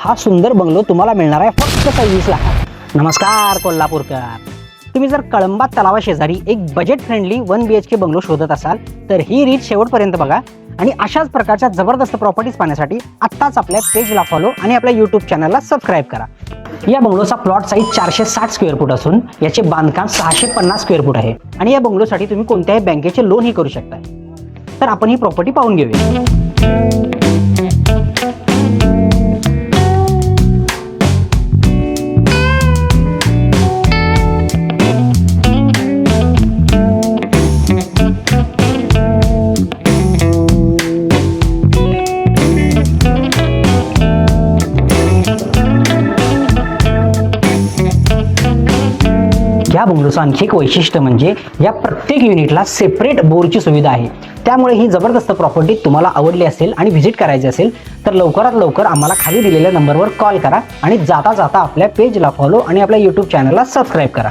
हा सुंदर बंगलो तुम्हाला मिळणार आहे फक्त 26 लाखात। नमस्कार कोल्हापूरकर, तुम्ही जर कळंबा तलावा शेजारी एक बजेट फ्रेंडली 1 BHK बंगलो शोधत असाल तर ही रील शेवटपर्यंत बघा आणि अशाच प्रकारच्या जबरदस्त प्रॉपर्टीज पाहण्यासाठी आत्ताच आपल्या पेजला फॉलो आणि आपल्या यूट्यूब चॅनलला सबस्क्राईब करा। या बंगलोचा प्लॉट साईज 460 स्क्वेअर फूट असून याचे बांधकाम 650 स्क्वेअर फूट आहे आणि या बंगलोसाठी तुम्ही कोणत्याही बँकेचे लोनही करू शकता। तर आपण ही प्रॉपर्टी पाहून घेऊया। या बंगलोचं आणखी एक वैशिष्ट्य म्हणजे या प्रत्येक युनिटला सेपरेट बोरची सुविधा आहे। त्यामुळे ही जबरदस्त प्रॉपर्टी तुम्हाला आवडली असेल आणि व्हिजिट करायची असेल तर लवकरात लवकर आम्हाला खाली दिलेल्या नंबरवर कॉल करा आणि जाता जाता आपल्या पेजला फॉलो आणि आपल्या यूट्यूब चॅनलला सबस्क्राईब करा।